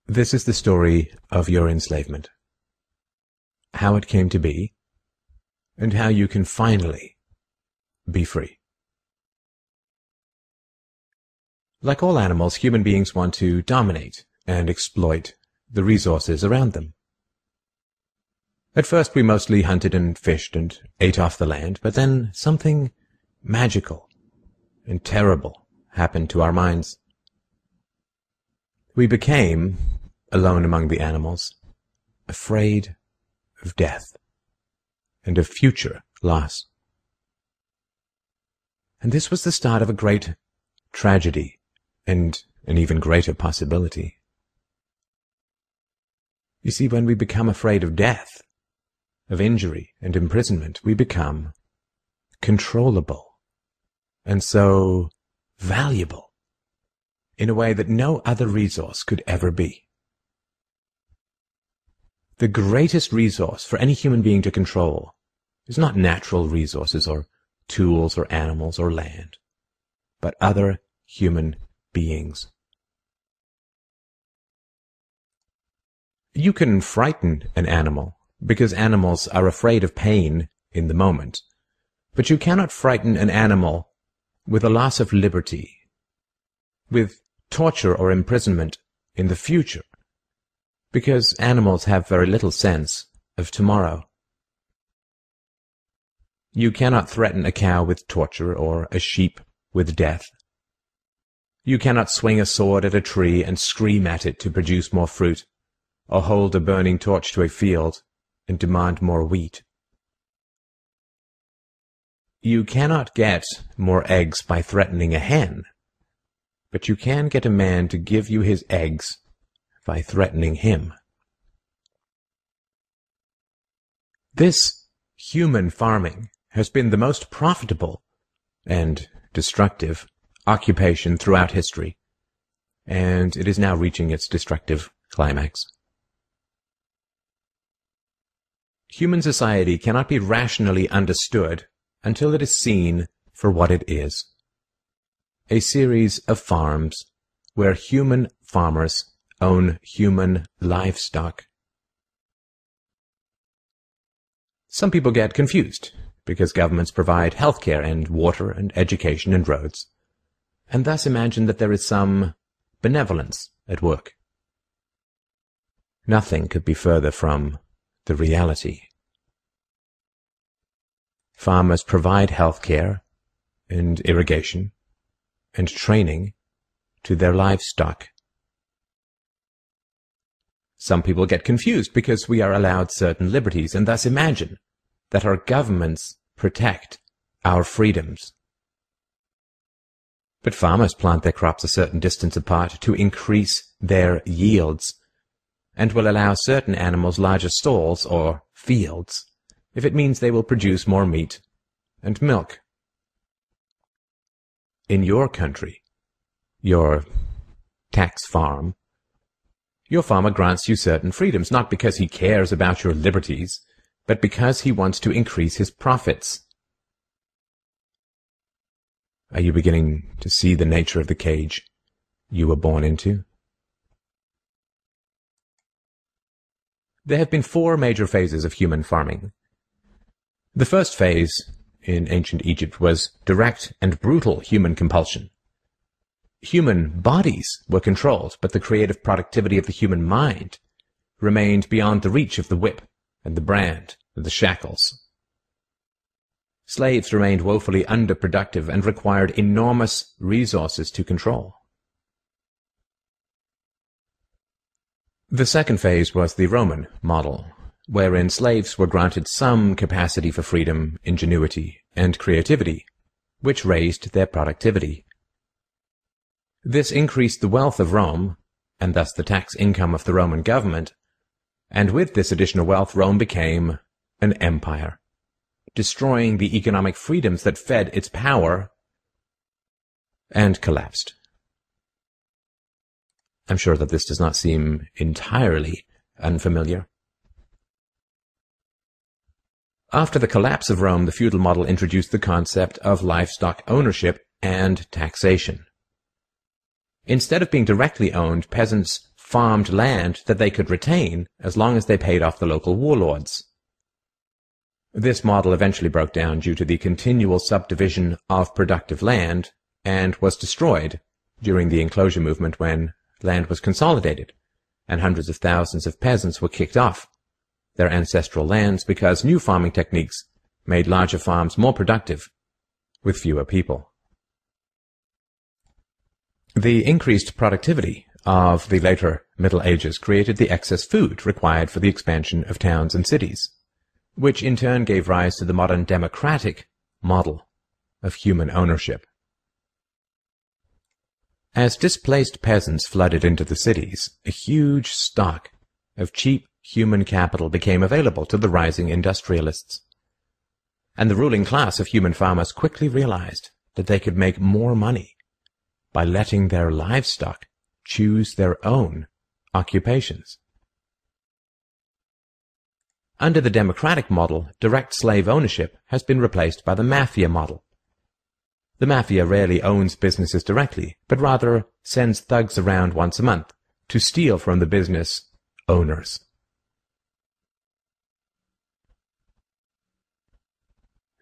This is the story of your enslavement, how it came to be, and how you can finally be free. Like all animals, human beings want to dominate and exploit the resources around them. At first we mostly hunted and fished and ate off the land, but then something magical and terrible happened to our minds. We became, alone among the animals, afraid of death and of future loss. And this was the start of a great tragedy and an even greater possibility. You see, when we become afraid of death, of injury and imprisonment, we become controllable and so valuable in a way that no other resource could ever be. The greatest resource for any human being to control is not natural resources or tools or animals or land, but other human beings. You can frighten an animal because animals are afraid of pain in the moment, but you cannot frighten an animal with a loss of liberty, with torture or imprisonment in the future, because animals have very little sense of tomorrow. You cannot threaten a cow with torture or a sheep with death. You cannot swing a sword at a tree and scream at it to produce more fruit, or hold a burning torch to a field and demand more wheat. You cannot get more eggs by threatening a hen, but you can get a man to give you his eggs by threatening him. This human farming has been the most profitable and destructive occupation throughout history, and it is now reaching its destructive climax. Human society cannot be rationally understood until it is seen for what it is: a series of farms where human farmers own human livestock. Some people get confused because governments provide healthcare and water and education and roads, and thus imagine that there is some benevolence at work. Nothing could be further from the reality. Farmers provide health care and irrigation and training to their livestock. Some people get confused because we are allowed certain liberties and thus imagine that our governments protect our freedoms. But farmers plant their crops a certain distance apart to increase their yields, and will allow certain animals larger stalls or fields if it means they will produce more meat and milk. In your country, your tax farm, your farmer grants you certain freedoms, not because he cares about your liberties, but because he wants to increase his profits. Are you beginning to see the nature of the cage you were born into? There have been 4 major phases of human farming. The first phase in ancient Egypt was direct and brutal human compulsion. Human bodies were controlled, but the creative productivity of the human mind remained beyond the reach of the whip and the brand and the shackles. Slaves remained woefully underproductive and required enormous resources to control. The second phase was the Roman model, wherein slaves were granted some capacity for freedom, ingenuity, and creativity, which raised their productivity. This increased the wealth of Rome, and thus the tax income of the Roman government, and with this additional wealth Rome became an empire, destroying the economic freedoms that fed its power, and collapsed. I'm sure that this does not seem entirely unfamiliar. After the collapse of Rome, the feudal model introduced the concept of livestock ownership and taxation. Instead of being directly owned, peasants farmed land that they could retain as long as they paid off the local warlords. This model eventually broke down due to the continual subdivision of productive land and was destroyed during the enclosure movement when land was consolidated and hundreds of thousands of peasants were kicked off their ancestral lands because new farming techniques made larger farms more productive with fewer people. The increased productivity of the later Middle Ages created the excess food required for the expansion of towns and cities, which in turn gave rise to the modern democratic model of human ownership. As displaced peasants flooded into the cities, a huge stock of cheap human capital became available to the rising industrialists. And the ruling class of human farmers quickly realized that they could make more money by letting their livestock choose their own occupations. Under the democratic model, direct slave ownership has been replaced by the mafia model. The mafia rarely owns businesses directly, but rather sends thugs around once a month to steal from the business owners.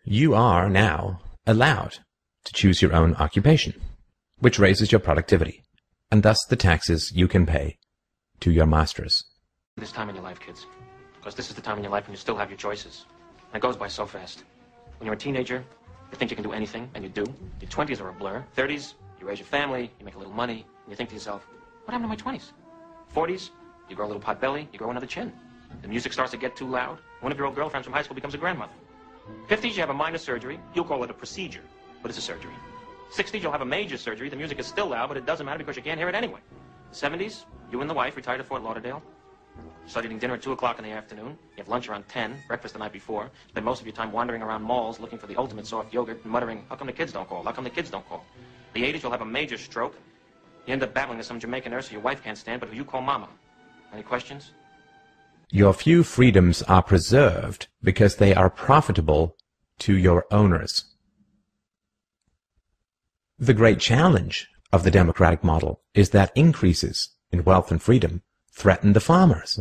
You are now allowed to choose your own occupation, which raises your productivity, and thus the taxes you can pay to your masters. This time in your life, kids, because this is the time in your life when you still have your choices. And it goes by so fast. When you're a teenager, you think you can do anything, and you do. Your 20s are a blur. 30s, you raise your family, you make a little money, and you think to yourself, what happened to my 20s? 40s, you grow a little pot belly, you grow another chin. The music starts to get too loud. One of your old girlfriends from high school becomes a grandmother. 50s, you have a minor surgery. You'll call it a procedure, but it's a surgery. 60s, you'll have a major surgery. The music is still loud, but it doesn't matter because you can't hear it anyway. 70s, you and the wife retire to Fort Lauderdale. Start eating dinner at 2 o'clock in the afternoon. You have lunch around 10, breakfast the night before. Spend most of your time wandering around malls looking for the ultimate soft yogurt and muttering, how come the kids don't call? How come the kids don't call? The 80s, you'll have a major stroke. You end up battling with some Jamaican nurse who your wife can't stand, but who you call mama. Any questions? Your few freedoms are preserved because they are profitable to your owners. The great challenge of the democratic model is that increases in wealth and freedom threaten the farmers.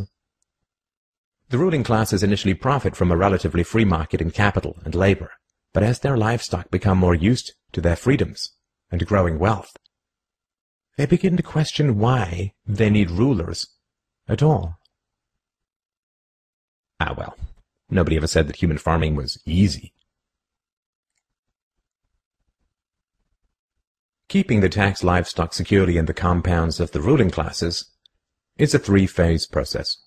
The ruling classes initially profit from a relatively free market in capital and labor, but as their livestock become more used to their freedoms and growing wealth, they begin to question why they need rulers at all. Well, nobody ever said that human farming was easy. Keeping the taxed livestock securely in the compounds of the ruling classes is a three-phase process.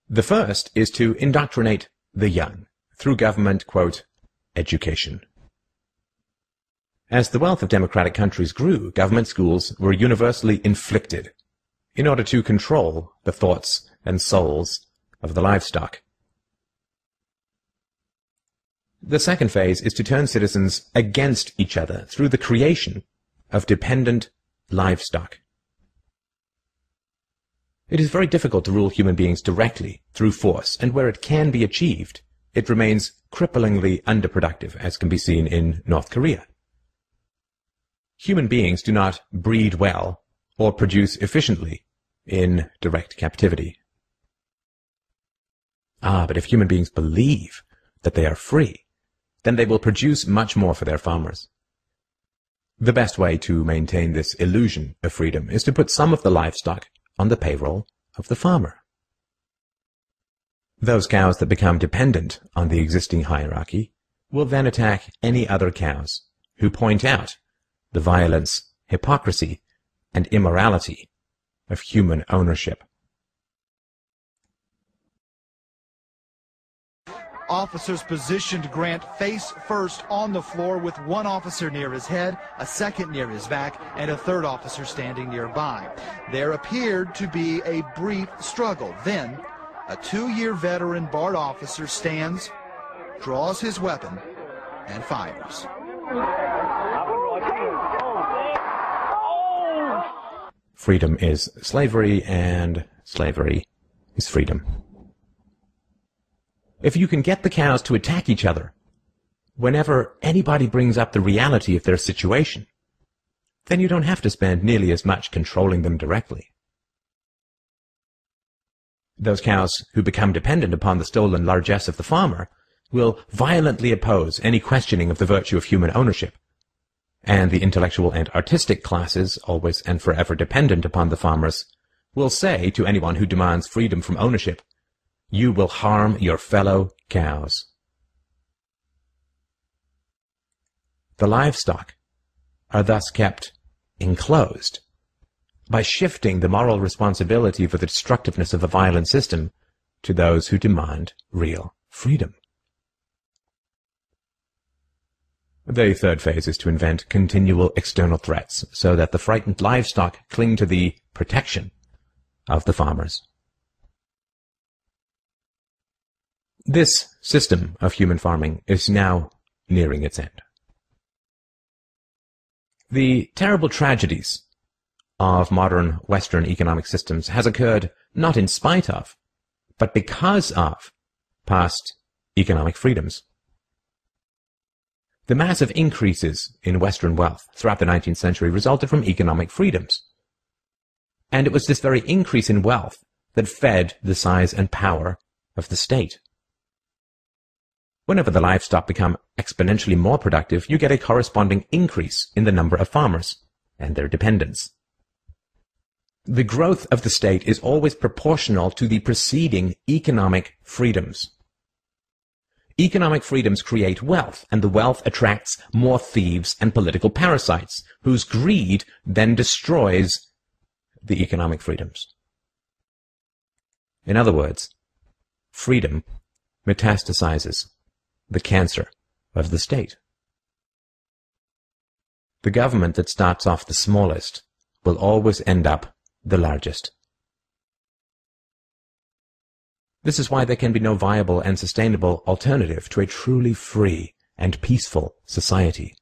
The first is to indoctrinate the young through government, quote, education. As the wealth of democratic countries grew, government schools were universally inflicted in order to control the thoughts and souls of the livestock. The second phase is to turn citizens against each other through the creation of dependent livestock. It is very difficult to rule human beings directly through force, and where it can be achieved, it remains cripplingly underproductive, as can be seen in North Korea. Human beings do not breed well or produce efficiently in direct captivity. But if human beings believe that they are free, then they will produce much more for their farmers. The best way to maintain this illusion of freedom is to put some of the livestock on the payroll of the farmer. Those cows that become dependent on the existing hierarchy will then attack any other cows who point out the violence, hypocrisy, and immorality of human ownership. Officers positioned Grant face first on the floor with one officer near his head, a second near his back, and a third officer standing nearby. There appeared to be a brief struggle. Then, a 2-year veteran BART officer stands, draws his weapon, and fires. Freedom is slavery, and slavery is freedom. If you can get the cows to attack each other whenever anybody brings up the reality of their situation, then you don't have to spend nearly as much controlling them directly. Those cows who become dependent upon the stolen largesse of the farmer will violently oppose any questioning of the virtue of human ownership. And the intellectual and artistic classes, always and forever dependent upon the farmers, will say to anyone who demands freedom from ownership, "You will harm your fellow cows." The livestock are thus kept enclosed by shifting the moral responsibility for the destructiveness of a violent system to those who demand real freedom. The third phase is to invent continual external threats so that the frightened livestock cling to the protection of the farmers. This system of human farming is now nearing its end. The terrible tragedies of modern Western economic systems has occurred not in spite of, but because of past economic freedoms. The massive increases in Western wealth throughout the 19th century resulted from economic freedoms. And it was this very increase in wealth that fed the size and power of the state. Whenever the livestock become exponentially more productive, you get a corresponding increase in the number of farmers and their dependents. The growth of the state is always proportional to the preceding economic freedoms. Economic freedoms create wealth, and the wealth attracts more thieves and political parasites, whose greed then destroys the economic freedoms. In other words, freedom metastasizes the cancer of the state. The government that starts off the smallest will always end up the largest. This is why there can be no viable and sustainable alternative to a truly free and peaceful society.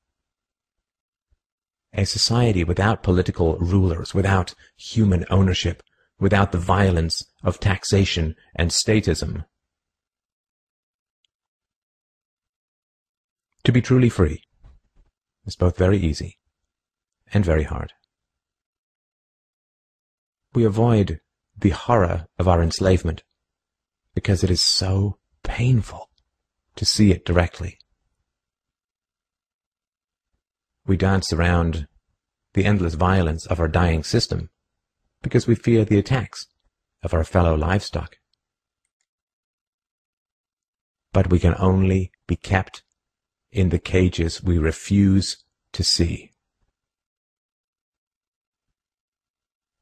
A society without political rulers, without human ownership, without the violence of taxation and statism. To be truly free is both very easy and very hard. We avoid the horror of our enslavement because it is so painful to see it directly. We dance around the endless violence of our dying system because we fear the attacks of our fellow livestock. But we can only be kept in the cages we refuse to see.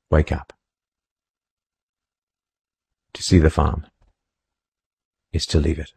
Wake up. To see the farm is to leave it.